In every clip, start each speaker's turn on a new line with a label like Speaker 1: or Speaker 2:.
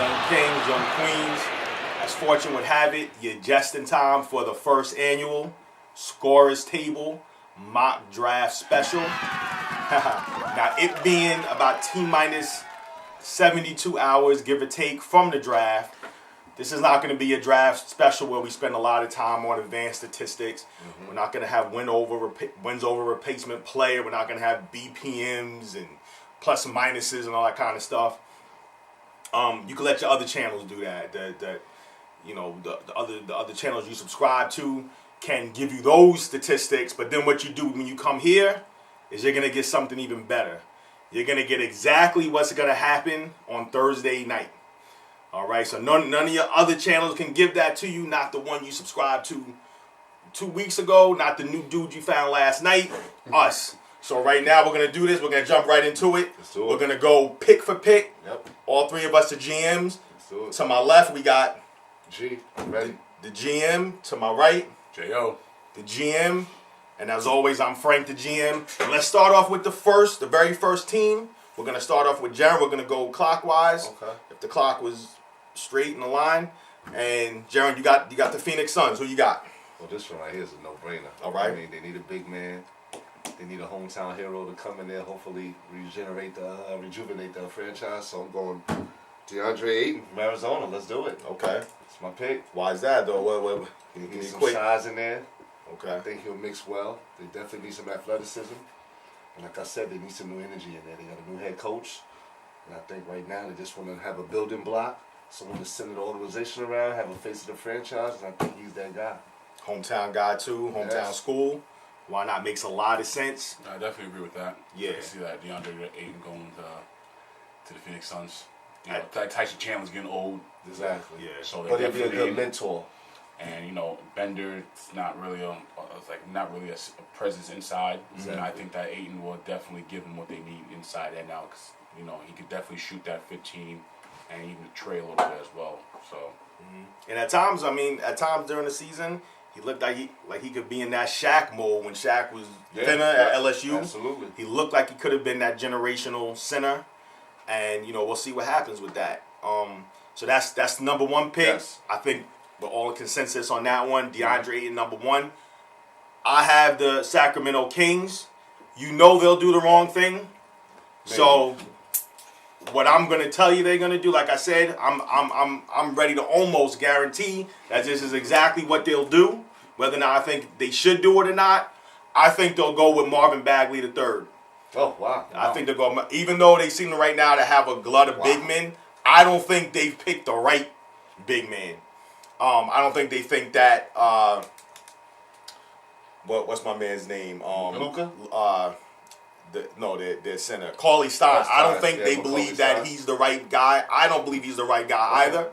Speaker 1: young kings, young queens. As fortune would have it, you're just in time for the first annual Scorers Table Mock Draft Special. Now, it being about T-minus 72 hours, give or take, from the draft, this is not going to be a draft special where we spend a lot of time on advanced statistics. Mm-hmm. We're not going to have wins over replacement player. We're not going to have BPMs and plus and minuses and all that kind of stuff. You can let your other channels do that. The other channels you subscribe to can give you those statistics, but then what you do when you come here is you're going to get something even better. You're going to get exactly what's going to happen on Thursday night. All right, so none of your other channels can give that to you, not the one you subscribed to 2 weeks ago, not the new dude you found last night, us. So right now we're going to do this. We're going to jump right into it. We're going to go pick for pick. Yep. All three of us are GMs. To my left, we got
Speaker 2: G. Ready?
Speaker 1: The GM. To my right,
Speaker 2: Jayo.
Speaker 1: The GM. And as always, I'm Frank, the GM. And let's start off with the very first team. We're going to start off with Jaron. We're going to go clockwise. Okay. If the clock was straight in the line. And Jaron, you got the Phoenix Suns. Who you got?
Speaker 2: Well, this one right here is a no-brainer.
Speaker 1: All right.
Speaker 2: I mean, they need a big man. They need a hometown hero to come in there, hopefully rejuvenate the franchise. So I'm going DeAndre Ayton from Arizona. Let's do it.
Speaker 1: Okay.
Speaker 2: It's my pick.
Speaker 1: Why is that, though? What
Speaker 2: he needs some size in there.
Speaker 1: Okay.
Speaker 2: I think he'll mix well. They definitely need some athleticism. And like I said, they need some new energy in there. They got a new head coach. And I think right now they just want to have a building block, someone to send the organization around, have a face of the franchise, and I think he's that guy.
Speaker 1: Hometown guy, too. Hometown school. Why not? Makes a lot of sense.
Speaker 3: I definitely agree with that.
Speaker 1: Yeah.
Speaker 3: I can see that DeAndre Ayton going to the Phoenix Suns. You know, Tyson Chandler's getting old.
Speaker 2: Exactly.
Speaker 1: Yeah.
Speaker 2: So but he'll be a good mentor.
Speaker 3: And Bender, it's not really a presence inside. Exactly. And I think that Ayton will definitely give them what they need inside and out. Because he could definitely shoot that 15 and even tray a little bit as well. So.
Speaker 1: Mm-hmm. And at times during the season, he looked like he could be in that Shaq mold when Shaq was thinner at LSU.
Speaker 2: Absolutely.
Speaker 1: He looked like he could have been that generational center, and we'll see what happens with that. So that's the number one pick.
Speaker 2: Yes.
Speaker 1: I think we're all in consensus on that one. DeAndre Ayton, number one. I have the Sacramento Kings. They'll do the wrong thing. Maybe. So what I'm gonna tell you they're gonna do, like I said, I'm ready to almost guarantee that this is exactly what they'll do. Whether or not I think they should do it or not, I think they'll go with Marvin Bagley III.
Speaker 2: Oh wow!
Speaker 1: I think they'll go, even though they seem right now to have a glut of big men. I don't think they've picked the right big man. I don't think they think that. What's my man's name?
Speaker 2: Luka.
Speaker 1: Their center, Cauley Stein. I don't think they believe that he's the right guy. I don't believe he's the right guy either.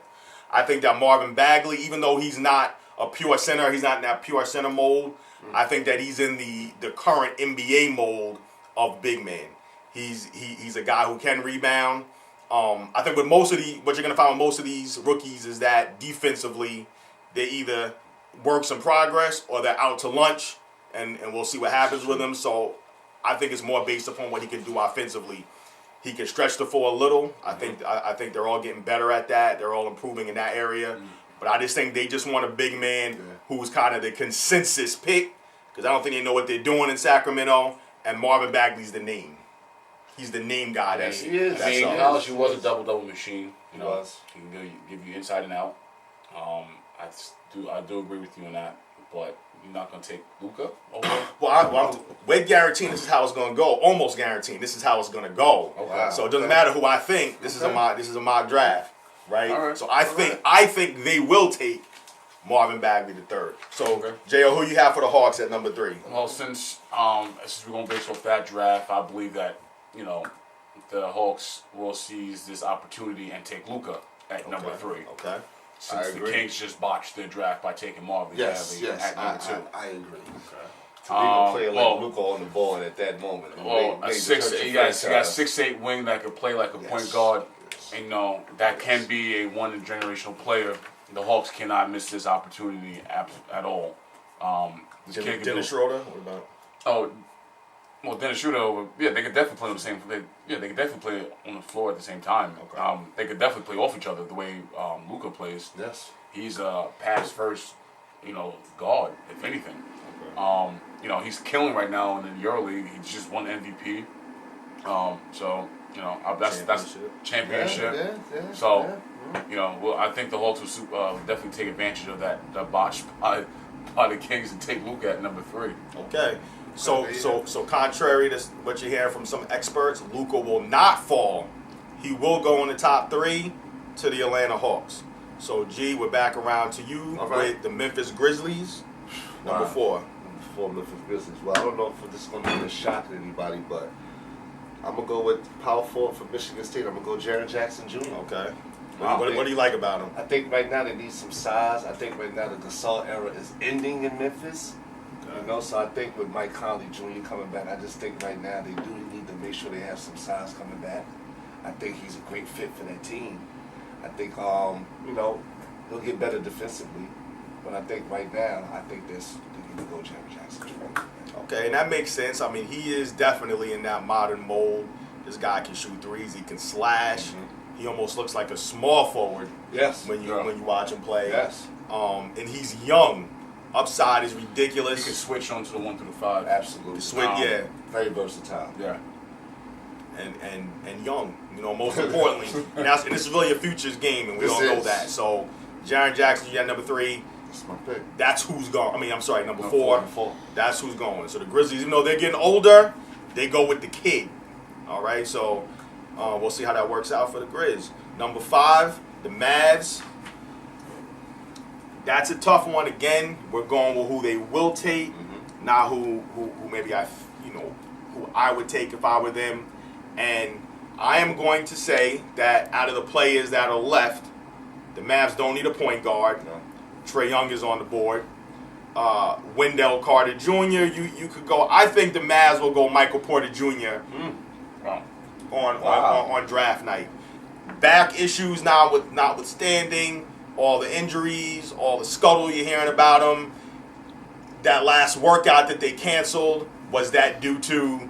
Speaker 1: I think that Marvin Bagley, even though he's not a pure center, he's not in that pure center mold. I think that he's in the current NBA mold of big man. He's a guy who can rebound. I think what you're gonna find with most of these rookies is that defensively, they either works in progress or they're out to lunch, and we'll see what happens with them. So I think it's more based upon what he can do offensively. He can stretch the floor a little. I think they're all getting better at that. They're all improving in that area. But I just think they just want a big man who's kind of the consensus pick, because I don't think they know what they're doing in Sacramento. And Marvin Bagley's the name. He's the name guy.
Speaker 3: He is. In college, he was a double machine. He can give you inside and out. I do agree with you on that, but you're not going to take Luka over?
Speaker 1: We're guaranteeing this is how it's going to go. Almost guaranteeing this is how it's going to go.
Speaker 2: Okay.
Speaker 1: So it doesn't matter who I think. This is a mock draft, right? All right. So I think they will take Marvin Bagley III. So Jayo, who you have for the Hawks at number 3?
Speaker 3: Well, since we're going to base off that draft, I believe that the Hawks will seize this opportunity and take Luka at number 3.
Speaker 1: Okay.
Speaker 3: Since the Kings just botched their draft by taking Marvin Bagley at number 2.
Speaker 2: I agree. Okay. To leave a player like Luka on the ball at that moment.
Speaker 3: You got a 6'8" wing that could play like a point guard. And, that can be a one-generational player. The Hawks cannot miss this opportunity at all.
Speaker 1: Dennis Schroeder? What about?
Speaker 3: Oh, Well, Dennis Schroeder, yeah, they could definitely play on the same. They could definitely play on the floor at the same time.
Speaker 1: Okay.
Speaker 3: They could definitely play off each other the way Luka plays.
Speaker 2: Yes.
Speaker 3: He's a pass first, guard if anything. He's killing right now in the EuroLeague. He's just won MVP. That's championship.
Speaker 2: Yeah.
Speaker 3: So, I think the Hawks will definitely take advantage of that botch by the Kings and take Luka at number 3.
Speaker 1: Okay. So contrary to what you hear from some experts, Luka will not fall. He will go in the top 3 to the Atlanta Hawks. So, G, we're back around to you with the Memphis Grizzlies, number 4.
Speaker 2: Number 4, Memphis Grizzlies. Well, I don't know if this is going to be a shock to anybody, but I'm going to go with power forward for Michigan State. I'm going to go Jaren Jackson Jr.
Speaker 1: Okay. What do you like about him?
Speaker 2: I think right now they need some size. I think right now the Gasol era is ending in Memphis.
Speaker 1: Okay.
Speaker 2: So I think with Mike Conley Jr. coming back, I just think right now they do need to make sure they have some size coming back. I think he's a great fit for that team. I think, he'll get better defensively. But I think right now, they need to go Jaren Jackson Jr.
Speaker 1: Okay, and that makes sense. I mean, he is definitely in that modern mold. This guy can shoot threes. He can slash.
Speaker 2: Mm-hmm.
Speaker 1: He almost looks like a small forward.
Speaker 2: Yes.
Speaker 1: When you watch him play.
Speaker 2: Yes.
Speaker 1: And he's young. Upside is ridiculous.
Speaker 3: He can switch onto the 1 through the 5.
Speaker 2: Absolutely.
Speaker 1: Yeah.
Speaker 2: Very versatile.
Speaker 3: Yeah.
Speaker 1: And young, most importantly. and this is really a futures game, and we all know that. So, Jaren Jackson, you got number 3.
Speaker 2: That's my pick.
Speaker 1: That's who's going. I mean, I'm sorry, number
Speaker 2: four.
Speaker 1: 4. That's who's going. So the Grizzlies, even though they're getting older, they go with the kid. All right, so we'll see how that works out for the Grizz. Number 5, the Mavs. That's a tough one. Again, we're going with who they will take, not who maybe who I would take if I were them. And I am going to say that out of the players that are left, the Mavs don't need a point guard.
Speaker 2: No.
Speaker 1: Trae Young is on the board. Wendell Carter Jr. You could go. I think the Mavs will go Michael Porter Jr. On draft night. Back issues notwithstanding, all the injuries, all the scuttle you're hearing about him. That last workout that they canceled, was that due to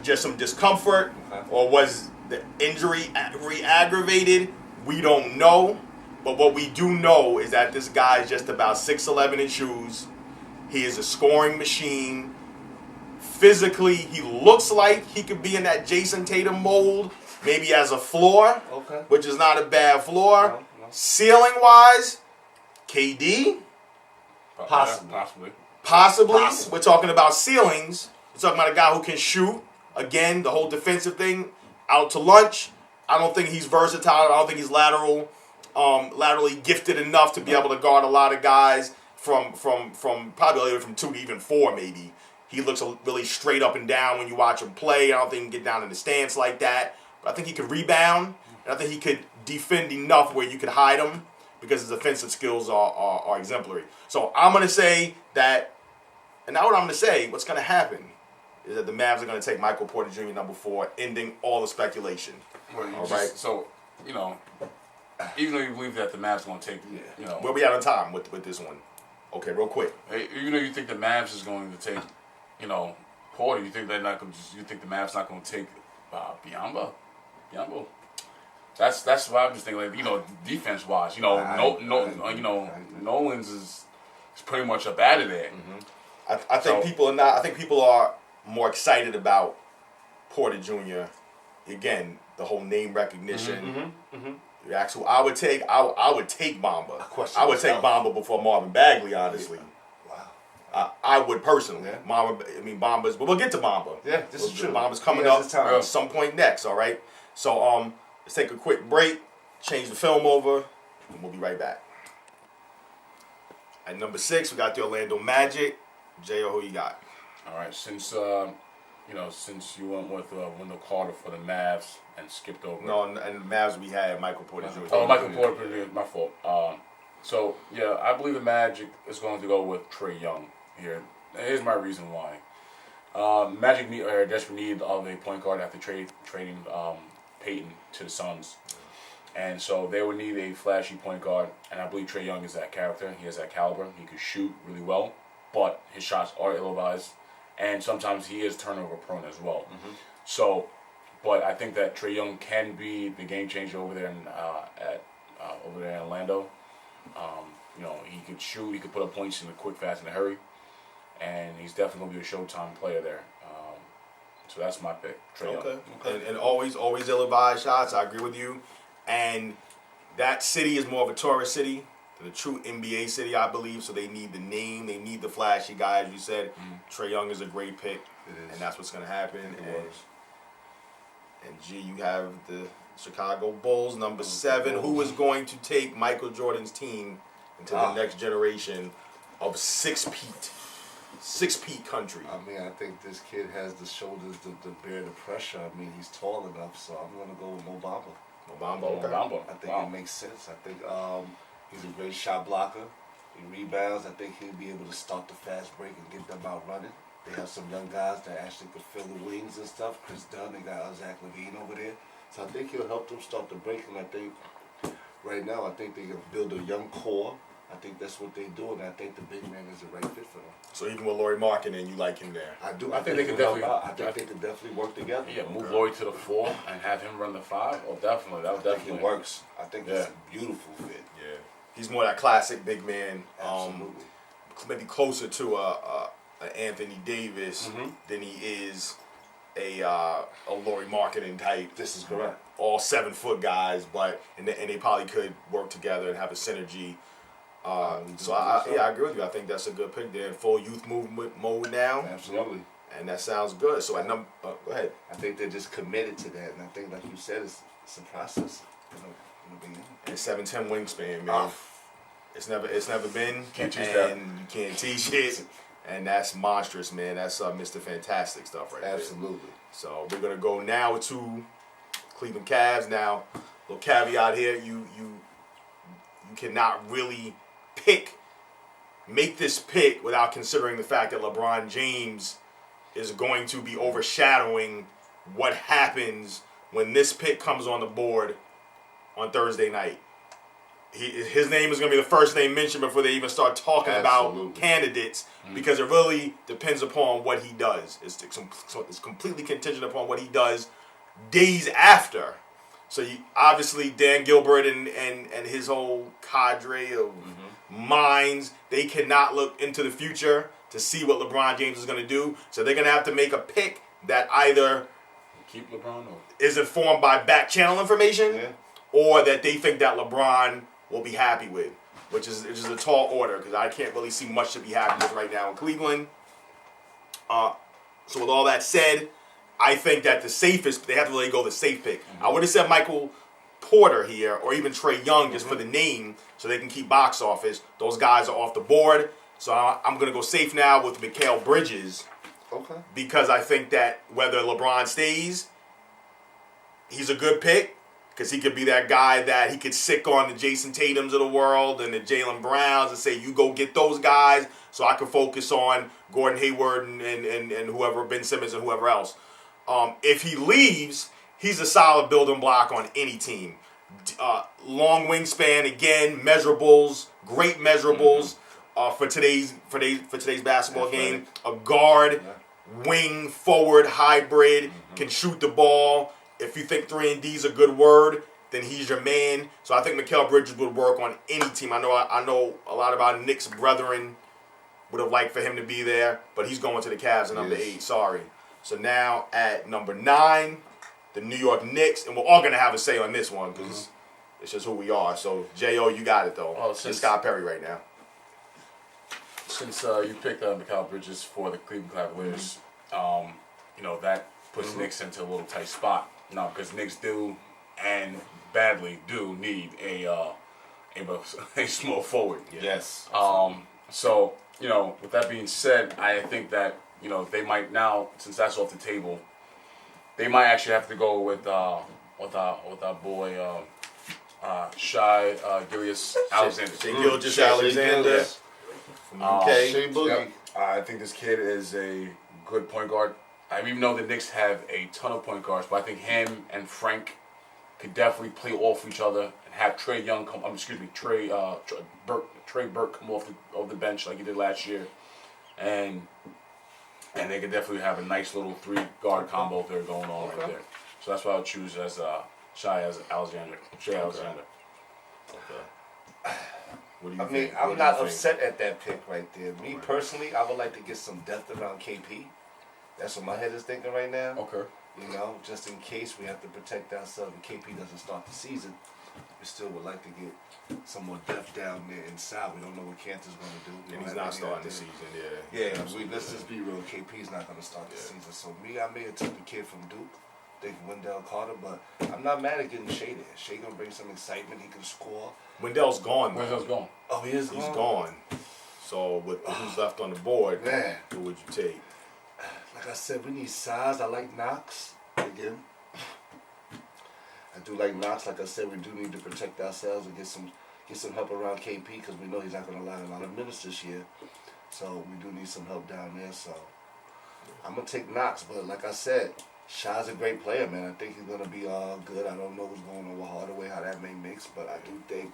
Speaker 1: just some discomfort, or was the injury re-aggravated? We don't know. But what we do know is that this guy is just about 6'11" in shoes. He is a scoring machine. Physically, he looks like he could be in that Jason Tatum mold, maybe as a floor, which is not a bad floor.
Speaker 2: No.
Speaker 1: Ceiling-wise, KD?
Speaker 2: Possibly.
Speaker 1: We're talking about ceilings. We're talking about a guy who can shoot. Again, the whole defensive thing, out to lunch. I don't think he's versatile. I don't think he's laterally gifted enough to be able to guard a lot of guys from probably from 2 to even 4 maybe. He looks really straight up and down when you watch him play. I don't think he can get down in the stance like that. But I think he could rebound, and I think he could defend enough where you could hide him because his offensive skills are exemplary. So I'm going to say that, and now what I'm going to say, what's going to happen is that the Mavs are going to take Michael Porter Jr. number 4, ending all the speculation.
Speaker 3: All right. So, even though you believe that the Mavs going to take,
Speaker 1: Where we at on time with this one? Okay, real quick.
Speaker 3: Even though you think the Mavs is going to take, Porter, you think they're not going? You think the Mavs not going to take Biyombo? That's what I'm just thinking. Like, defense wise, Nolan's is pretty much up out of there.
Speaker 1: I think people are not. I think people are more excited about Porter Jr. Again, the whole name recognition. You ask who I would take. I would take Bamba. I would take Bamba before Marvin Bagley, honestly.
Speaker 2: Wow.
Speaker 1: I would personally. Bamba's. But we'll get to Bamba.
Speaker 2: Yeah, this is true.
Speaker 1: Bamba's coming up at some point next. All right. So let's take a quick break. Change the film over, and we'll be right back. At number 6, we got the Orlando Magic. Jayo, who you got?
Speaker 3: All right. Since you went with Wendell Carter for the Mavs and skipped over.
Speaker 1: No, and the Mavs we had Michael Porter Jr.
Speaker 3: Oh, Michael Porter Jr. My fault. So I believe the Magic is going to go with Trae Young here. Here's my reason why. Magic are desperate need of a point guard after trading Peyton to the Suns. And so they would need a flashy point guard, and I believe Trae Young is that character. He has that caliber. He can shoot really well, but his shots are ill-advised. and sometimes he is turnover prone as well. So, but I think that Trae Young can be the game changer over there over there in Orlando. He could shoot, he could put up points in a quick, fast, and a hurry, and he's definitely gonna be a Showtime player there. So that's my pick, Trae Young.
Speaker 1: Okay. And always ill-advised shots. I agree with you. And that city is more of a tourist city than a true NBA city, I believe. So they need the name, they need the flashy guy, as you said. Trae Young is a great pick, and that's what's gonna happen. And G, you have the Chicago Bulls, number 7. Who is going to take Michael Jordan's team into the next generation of 6 peat country?
Speaker 2: I mean, I think this kid has the shoulders to bear the pressure. I mean, he's tall enough, so I'm going to go with Mo Bamba.
Speaker 1: Okay.
Speaker 2: I think it makes sense. I think he's a great shot blocker. He rebounds. I think he'll be able to start the fast break and get them out running. They have some young guys that actually could fill the wings and stuff. Chris Dunn, they got Zach LaVine over there. So I think he'll help them start the break. And I think right now, I think they can build a young core. I think that's what they do, and I think the big man is the right fit for them.
Speaker 1: So even with Lauri Markkanen, you like him there?
Speaker 2: I do.
Speaker 3: I think they could definitely.
Speaker 2: I think they could definitely work together.
Speaker 3: Yeah, move Lauri to the 4 and have him run the 5. Oh, definitely. That would definitely
Speaker 2: it works. I think it's a beautiful fit.
Speaker 1: Yeah, he's more that classic big man.
Speaker 2: Absolutely.
Speaker 1: Maybe closer to a Anthony Davis than he is a Lauri Markkanen type.
Speaker 2: This is correct.
Speaker 1: All 7-foot guys, but and they probably could work together and have a synergy. So I agree with you. I think that's a good pick. They're in full youth movement mode now.
Speaker 2: Absolutely.
Speaker 1: And that sounds good. So at number, go ahead.
Speaker 2: I think they're just committed to that, and I think, like you said, it's a process.
Speaker 1: And 7'10" wingspan, man. It's never been.
Speaker 3: Can't teach that.
Speaker 1: And you can't teach it. And that's monstrous, man. That's Mr. Fantastic stuff right there.
Speaker 2: Absolutely.
Speaker 1: So we're gonna go now to Cleveland Cavs. Now, little caveat here: you cannot really make this pick without considering the fact that LeBron James is going to be overshadowing what happens when this pick comes on the board on Thursday night. His name is going to be the first name mentioned before they even start talking about candidates, because it really depends upon what he does. It's completely contingent upon what he does days after. So obviously Dan Gilbert and his whole cadre of minds, they cannot look into the future to see what LeBron James is going to do. So they're going to have to make a pick that either
Speaker 3: keep LeBron or
Speaker 1: is informed by back channel information or that they think that LeBron will be happy with, which is a tall order because I can't really see much to be happy with right now in Cleveland. So with all that said, I think that the safest, they have to really go the safe pick. I would have said Michael Porter here or even Trae Young just for the name so they can keep box office. Those guys are off the board. So I'm going to go safe now with Mikal Bridges.
Speaker 2: Okay.
Speaker 1: Because I think that whether LeBron stays, he's a good pick because he could be that guy that he could sick on the Jason Tatums of the world and the Jaylen Browns and say, you go get those guys so I can focus on Gordon Hayward and whoever, Ben Simmons and whoever else. If he leaves, he's a solid building block on any team. Long wingspan, again, measurables, great measurables for today's basketball game. A guard, wing, forward, hybrid, can shoot the ball. If you think 3-and-D is a good word, then he's your man. So I think Mikal Bridges would work on any team. I know a lot of our Knicks brethren would have liked for him to be there, but he's going to the Cavs at number 8. Sorry. So now at number 9, the New York Knicks, and we're all going to have a say on this one because it's just who we are. So, Jayo, you got it, though.
Speaker 3: Oh,
Speaker 1: it's Scott Perry right now.
Speaker 3: Since you picked Mikal Bridges for the Cleveland Cavaliers, that puts Knicks into a little tight spot. No, because Knicks do and badly do need a small forward.
Speaker 1: Yes.
Speaker 3: So, with that being said, I think that they might now, since that's off the table, they might actually have to go with our boy Shai Gilgeous-Alexander.
Speaker 1: Shai Gilgeous-Alexander from UK.
Speaker 3: Yep. I think this kid is a good point guard. I even know the Knicks have a ton of point guards, but I think him and Frank could definitely play off each other and have Trey Burke come off the bench like he did last year, and And they could definitely have a nice little 3-guard combo if they're going on right there. So that's why I'll choose as Shai Alexander.
Speaker 1: Okay.
Speaker 3: What do you
Speaker 2: I
Speaker 3: think?
Speaker 2: mean,
Speaker 3: What do
Speaker 2: I'm
Speaker 3: you
Speaker 2: not
Speaker 3: think?
Speaker 2: upset at that pick right there. Me personally, I would like to get some depth around KP. That's what my head is thinking right now.
Speaker 3: Okay.
Speaker 2: You know, just in case we have to protect ourselves and KP doesn't start the season, we still would like to get some more depth down there inside. We don't know what Cantor's going to do.
Speaker 1: And he's not starting the season, yeah.
Speaker 2: Yeah, let's just be real. KP's not going to start the season. So I may have took the kid from Duke, think Wendell Carter, but I'm not mad at getting Shea there. Shea going to bring some excitement. He can score.
Speaker 1: Wendell's gone.
Speaker 3: Wendell's gone.
Speaker 2: Oh, he is
Speaker 1: He's
Speaker 2: gone?
Speaker 1: gone. So with who's left on the board,
Speaker 2: Man.
Speaker 1: who would you take?
Speaker 2: Like I said, we need size. I like Knox again. I do like Knox. Like I said, we do need to protect ourselves and get some help around KP because we know he's not going to allow a lot of minutes this year. So we do need some help down there. So I'm gonna take Knox, but like I said, Shai's a great player, man. I think he's gonna be good. I don't know what's going on with Hardaway, how that may mix, but I do think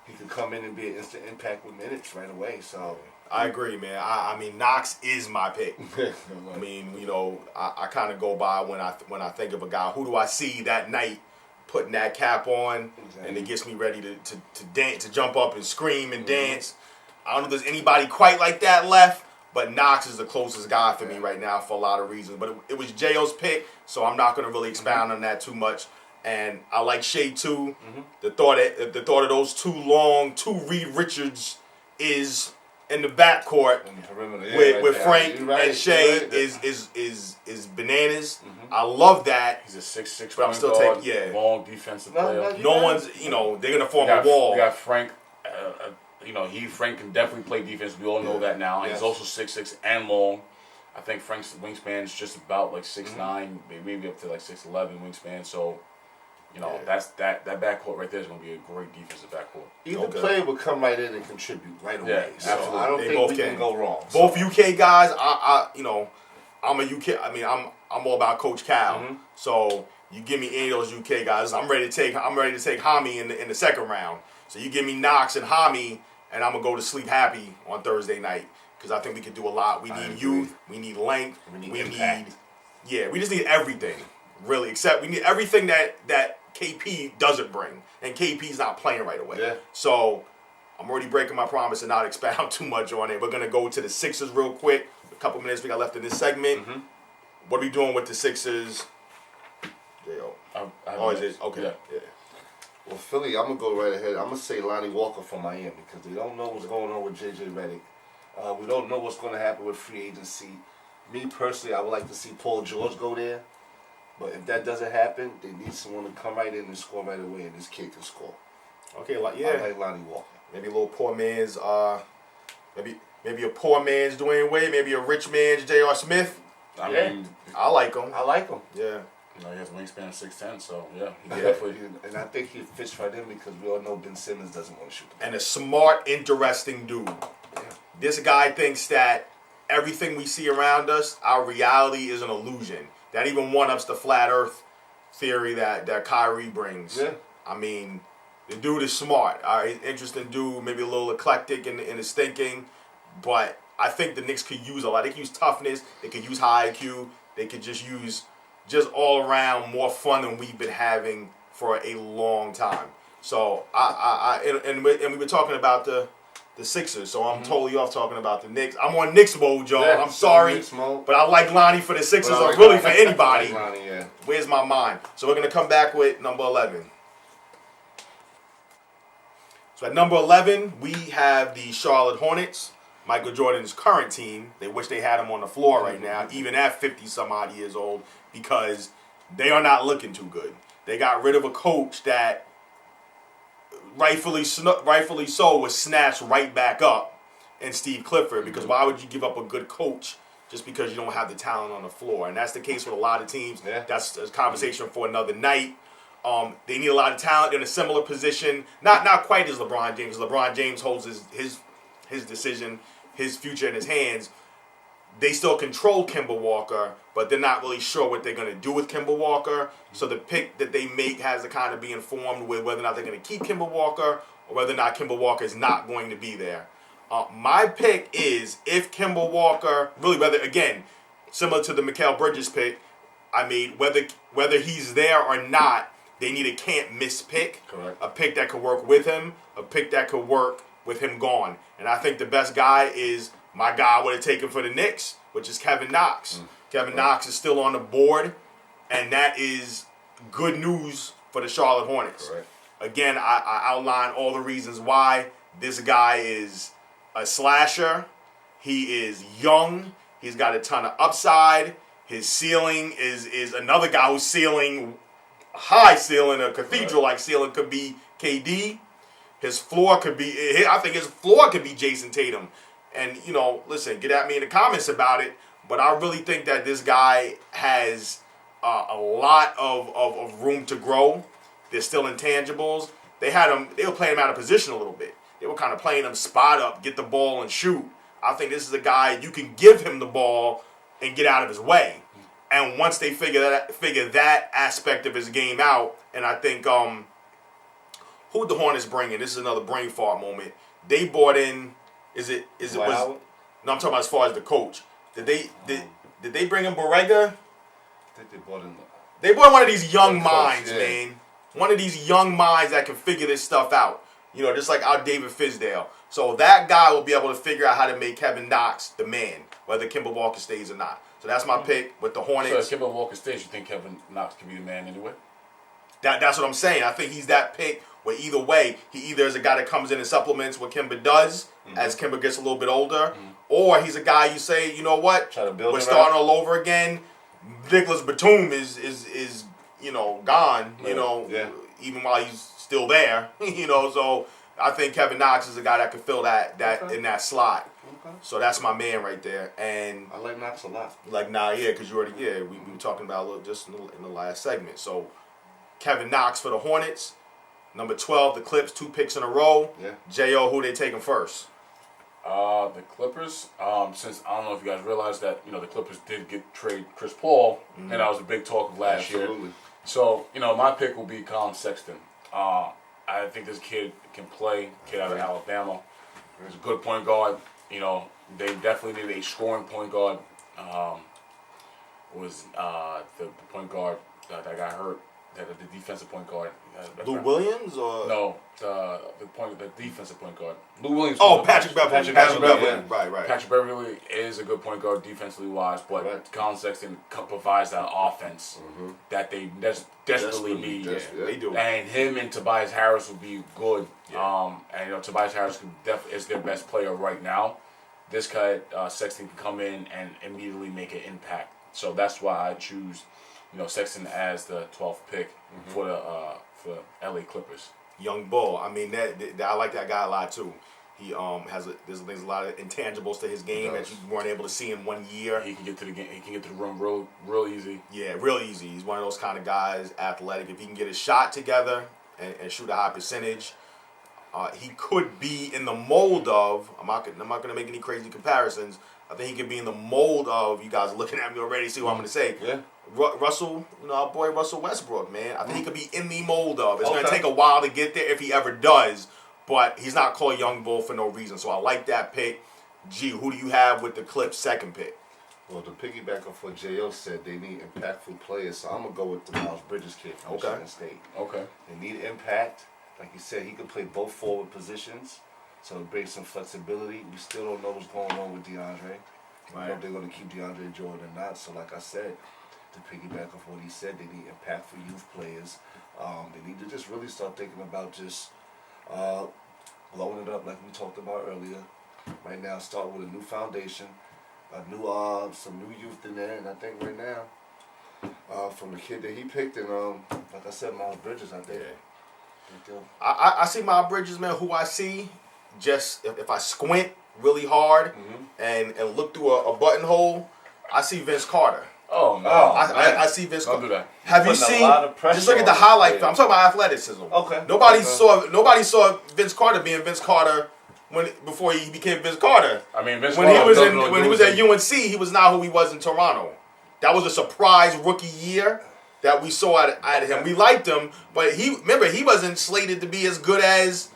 Speaker 2: he could come in and be an instant impact with minutes right away. So
Speaker 1: I agree, man. I mean, Knox is my pick. I mean, you know, I kind of go by when I think of a guy. Who do I see that night putting that cap on, and it gets me ready to dance, to jump up and scream and dance. I don't know if there's anybody quite like that left, but Knox is the closest guy for me right now for a lot of reasons. But it was Jayo's pick, so I'm not going to really expound on that too much. And I like Shea too. The thought of those two Reed Richards is in the backcourt
Speaker 2: in the perimeter,
Speaker 1: with Frank and Shea is bananas. I love that.
Speaker 3: He's a 6'6"
Speaker 1: But I'm still
Speaker 3: guard,
Speaker 1: taking
Speaker 3: long defensive player.
Speaker 1: No one's, they're gonna form a wall.
Speaker 3: We got Frank. Frank can definitely play defense. We all know that now.
Speaker 2: Yes.
Speaker 3: He's also 6'6" and long. I think Frank's wingspan is just about like 6'9", maybe up to like 6'11" wingspan. So, that's that backcourt right there is going to be a great defensive backcourt.
Speaker 2: Either player will come right in and contribute right away.
Speaker 3: Yeah,
Speaker 2: so
Speaker 3: absolutely.
Speaker 2: I don't
Speaker 1: They
Speaker 2: think
Speaker 1: both
Speaker 2: we can go wrong.
Speaker 1: Both UK guys, I'm a UK. I mean, I'm all about Coach Cal. So you give me any of those UK guys, I'm ready to take Hami in the second round. So you give me Knox and Hami, and I'm gonna go to sleep happy on Thursday night because I think we can do a lot. We need youth, we need length, we need we just need everything really. Except we need everything that KP doesn't bring, and KP's not playing right away.
Speaker 2: Yeah.
Speaker 1: So I'm already breaking my promise and not expound too much on it. We're gonna go to the Sixers real quick. A couple minutes we got left in this segment. What are we doing with the Sixers? Jayo. Is it? Okay. Yeah.
Speaker 2: Well, Philly, I'm going to go right ahead. I'm going to say Lonnie Walker from Miami because they don't know what's going on with J.J. Redick. We don't know what's going to happen with free agency. Me, personally, I would like to see Paul George go there. But if that doesn't happen, they need someone to come right in and score right away, and this kid can score.
Speaker 1: Okay,
Speaker 2: I like Lonnie Walker.
Speaker 1: Maybe a little poor man's, maybe a poor man's Dwayne Wade, maybe a rich man's J.R. Smith.
Speaker 3: I mean,
Speaker 1: I like him.
Speaker 2: I like him.
Speaker 1: Yeah.
Speaker 3: he has a wingspan of 6'10", so yeah, he
Speaker 2: Yeah,
Speaker 3: definitely.
Speaker 2: and I think he fits right in because we all know Ben Simmons doesn't want to shoot the ball.
Speaker 1: And a smart, interesting dude.
Speaker 2: Yeah.
Speaker 1: This guy thinks that everything we see around us, our reality is an illusion. That even one-ups the flat earth theory that Kyrie brings.
Speaker 2: Yeah.
Speaker 1: I mean, the dude is smart. Interesting dude, maybe a little eclectic in his thinking. But I think the Knicks could use a lot. They could use toughness. They could use high IQ. They could just use all around more fun than we've been having for a long time. So and we were talking about the Sixers, so I'm totally off talking about the Knicks. I'm on Knicks mode, Joe.
Speaker 2: Yeah,
Speaker 1: I'm sorry, but I like Lonnie for the Sixers, or really for anybody.
Speaker 2: I like Lonnie, yeah.
Speaker 1: Where's my mind? So we're gonna come back with number 11. So at number 11, we have the Charlotte Hornets. Michael Jordan's current team. They wish they had him on the floor right now, even at 50-some-odd years old, because they are not looking too good. They got rid of a coach that, rightfully so, was snatched right back up in Steve Clifford, because why would you give up a good coach just because you don't have the talent on the floor? And that's the case with a lot of teams.
Speaker 2: Yeah.
Speaker 1: That's a conversation for another night. They need a lot of talent in a similar position. Not quite as LeBron James. LeBron James holds his decision, his future in his hands. They still control Kemba Walker, but they're not really sure what they're going to do with Kemba Walker. So the pick that they make has to kind of be informed with whether or not they're going to keep Kemba Walker or whether or not Kemba Walker is not going to be there. My pick is if Kemba Walker, really whether, again, similar to the Mikal Bridges pick. I mean, whether he's there or not, they need a can't miss pick.
Speaker 2: Correct.
Speaker 1: A pick that could work with him, a pick that could work with him gone. And I think the best guy is my guy I would have taken for the Knicks, which is Kevin Knox. Kevin Knox is still on the board, and that is good news for the Charlotte Hornets.
Speaker 2: Correct.
Speaker 1: Again, I outlined all the reasons why this guy is a slasher. He is young. He's got a ton of upside. His ceiling is another guy who's high ceiling, a cathedral-like ceiling could be KD. His floor could be, I think his floor could be Jason Tatum. And, listen, get at me in the comments about it, but I really think that this guy has a lot of room to grow. There's still intangibles. They were playing him out of position a little bit. They were kind of playing him spot up, get the ball and shoot. I think this is a guy you can give him the ball and get out of his way. And once they figure that aspect of his game out, and I think who the Hornets bringing? This is another brain fart moment. They brought in. No, I'm talking about as far as the coach. Did they bring in Borrega?
Speaker 2: I think they brought in.
Speaker 1: They brought one of these young
Speaker 2: coach,
Speaker 1: minds,
Speaker 2: yeah.
Speaker 1: man. One of these young minds that can figure this stuff out. Just like our David Fizdale. So that guy will be able to figure out how to make Kevin Knox the man, whether Kemba Walker stays or not. So that's my pick with the Hornets.
Speaker 3: So if Kemba Walker stays, you think Kevin Knox can be the man anyway?
Speaker 1: That's what I'm saying. I think he's that pick where either way, he either is a guy that comes in and supplements what Kemba does as Kemba gets a little bit older, or he's a guy you say, you know what,
Speaker 2: Try to build
Speaker 1: we're
Speaker 2: him
Speaker 1: starting
Speaker 2: out.
Speaker 1: all over again. Nicholas Batum is gone,
Speaker 2: Yeah.
Speaker 1: even while he's still there, so I think Kevin Knox is a guy that could fill that
Speaker 2: Okay.
Speaker 1: in that slot.
Speaker 2: Okay.
Speaker 1: So that's my man right there. And
Speaker 2: I like Knox a lot.
Speaker 1: because you already, we were talking about a little just in the last segment. So Kevin Knox for the Hornets. Number 12, the Clips, 2 picks in a row.
Speaker 2: Yeah.
Speaker 1: Jayo, who they taking first?
Speaker 3: The Clippers. Since I don't know if you guys realized that the Clippers did trade Chris Paul, and that was a big talk of last year.
Speaker 2: Absolutely.
Speaker 3: So my pick will be Colin Sexton. I think this kid can play. Kid out of Alabama. He's a good point guard. They definitely need a scoring point guard. The point guard that got hurt? The defensive point guard.
Speaker 1: Lou Williams or
Speaker 3: No, the defensive point guard. Lou Williams.
Speaker 1: Patrick Beverly.
Speaker 3: Patrick Beverly.
Speaker 1: Yeah. Right.
Speaker 3: Patrick Beverly is a good point guard defensively wise, but
Speaker 2: Right.
Speaker 3: Colin Sexton provides that offense that they desperately need.
Speaker 1: They do.
Speaker 3: And him and Tobias Harris will be good.
Speaker 1: Yeah.
Speaker 3: And Tobias Harris is their best player right now. This guy Sexton can come in and immediately make an impact. So that's why I choose Sexton as the 12th pick for the LA Clippers.
Speaker 1: Young bull. I mean, that I like that guy a lot too. He there's a lot of intangibles to his game that you weren't able to see in 1 year.
Speaker 3: He can get to the game. He can get to the room real easy.
Speaker 1: Yeah, real easy. He's one of those kind of guys, athletic. If he can get his shot together and shoot a high percentage, he could be in the mold of. I'm not going to make any crazy comparisons. I think he could be in the mold of. You guys are looking at me already. See what I'm going to say?
Speaker 2: Yeah.
Speaker 1: Russell, our boy Russell Westbrook, man. I think he could be in the mold of. It's going to
Speaker 2: Okay.
Speaker 1: take a while to get there if he ever does, but he's not called Young Bull for no reason. So I like that pick. G, who do you have with the Clips' second pick?
Speaker 2: Well, to piggyback off what Jayo said, they need impactful players, so I'm going to go with the Miles Bridges kid from
Speaker 1: Okay.
Speaker 2: Michigan State.
Speaker 3: Okay.
Speaker 2: They need impact. Like you said, he can play both forward positions, so it brings some flexibility. We still don't know what's going on with DeAndre. We don't know if they're going to keep DeAndre Jordan or not. So like I said, to piggyback off what he said, they need impactful youth players. They need to just really start thinking about just blowing it up like we talked about earlier. Right now, start with a new foundation, some new youth in there, and I think right now, from the kid that he picked, and like I said, Miles Bridges, I think.
Speaker 1: I see Miles Bridges, man, who I see, just if I squint really hard and look through a buttonhole, I see Vince Carter.
Speaker 3: Oh no!
Speaker 1: I see Vince
Speaker 3: Don't
Speaker 1: Carter.
Speaker 3: do that.
Speaker 1: Have you
Speaker 2: Putting a
Speaker 1: seen?
Speaker 2: lot of pressure
Speaker 1: Just look at the
Speaker 2: on
Speaker 1: highlight
Speaker 2: the
Speaker 1: film. I'm talking about athleticism.
Speaker 2: Okay.
Speaker 1: Nobody saw Vince Carter being Vince Carter before he became Vince Carter.
Speaker 3: I mean, Vince
Speaker 1: When he
Speaker 3: Carter
Speaker 1: was
Speaker 3: doesn't know
Speaker 1: when he was at UNC, he was not who he was in Toronto. That was a surprise rookie year that we saw out of him. We liked him, but he wasn't slated to be as good as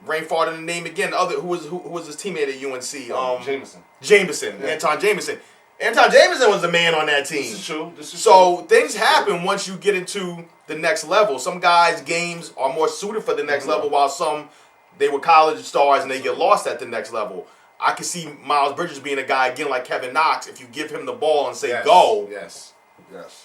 Speaker 1: brain fart in the name again. Who was his teammate at UNC?
Speaker 2: Jameson.
Speaker 1: Jameson,
Speaker 2: Yeah.
Speaker 1: Anton Jameson. Anton Jameson was the man on that team.
Speaker 2: This is true.
Speaker 1: So things happen once you get into the next level. Some guys' games are more suited for the next level, while some, they were college stars and they get lost at the next level. I could see Miles Bridges being a guy, again, like Kevin Knox. If you give him the ball and say go,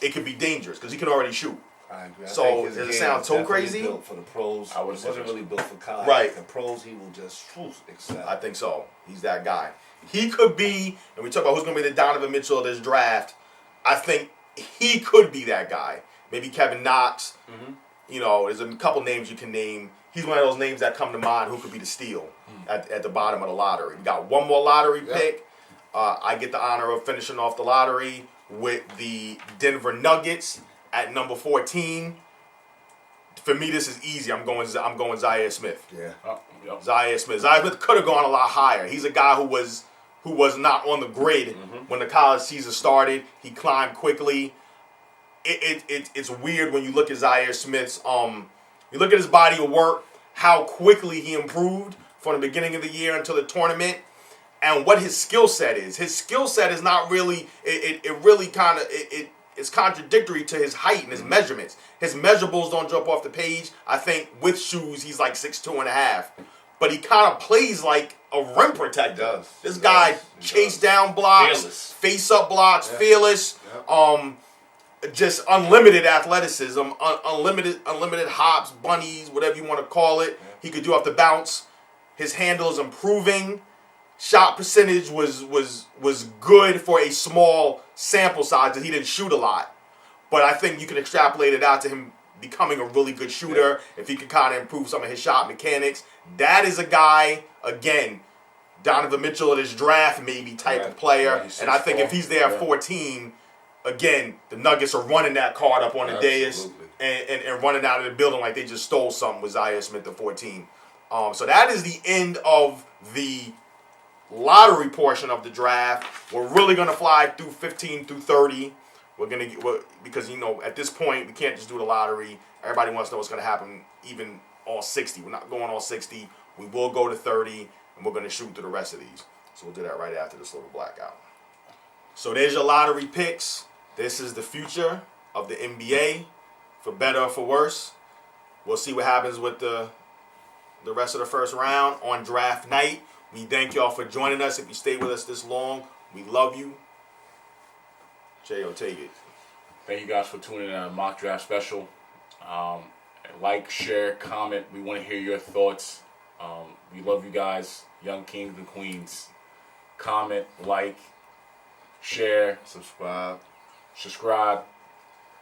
Speaker 1: it could be dangerous because he can already shoot.
Speaker 2: I agree.
Speaker 1: So does it sound so crazy?
Speaker 2: Built for the pros.
Speaker 3: I would
Speaker 2: He wasn't really built for college.
Speaker 1: Right.
Speaker 2: The pros, he will just excel.
Speaker 1: I think so. He's that guy. He could be, and we talk about who's going to be the Donovan Mitchell of this draft. I think he could be that guy. Maybe Kevin Knox.
Speaker 3: Mm-hmm.
Speaker 1: You know, there's a couple names you can name. He's one of those names that come to mind who could be the steal at the bottom of the lottery. We got one more lottery pick. I get the honor of finishing off the lottery with the Denver Nuggets at number 14. For me, this is easy. I'm going Zaire Smith.
Speaker 2: Yeah.
Speaker 1: Zaire Smith. Zaire Smith could have gone a lot higher. He's a guy who was not on the grid when the college season started. He climbed quickly. It's weird when you look at Zaire Smith's you look at his body of work, how quickly he improved from the beginning of the year until the tournament, and what his skill set is. His skill set is not really. It's contradictory to his height and his measurements. His measurables don't jump off the page. I think with shoes he's like 6'2.5", but he kind of plays like a rim protector. This guy chase down blocks,
Speaker 3: fearless.
Speaker 1: Face up blocks, fearless. Just unlimited athleticism, unlimited hops, bunnies, whatever you want to call it. He could do off the bounce. His handle is improving. Shot percentage was good for a small sample size because he didn't shoot a lot. But I think you can extrapolate it out to him becoming a really good shooter if he could kind of improve some of his shot mechanics. That is a guy, again, Donovan Mitchell of this draft maybe type of player. And I think if he's there at 14, again, the Nuggets are running that card up on the dais and running out of the building like they just stole something with Zaire Smith at 14. So that is the end of the lottery portion of the draft. We're really going to fly through 15 through 30. We're going to because, at this point, we can't just do the lottery. Everybody wants to know what's going to happen, even all 60. We're not going all 60. We will go to 30, and we're going to shoot through the rest of these. So we'll do that right after this little blackout. So there's your lottery picks. This is the future of the NBA, for better or for worse. We'll see what happens with the rest of the first round on draft night. We thank y'all for joining us. If you stayed with us this long, we love you. Jayo, take it.
Speaker 3: Thank you guys for tuning in on Mock Draft Special. Like, share, comment. We want to hear your thoughts. We love you guys, young kings and queens. Comment, like, share, subscribe.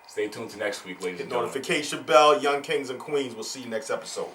Speaker 3: Stay tuned to next week, ladies and gentlemen.
Speaker 1: Notification bell, young kings and queens. We'll see you next episode.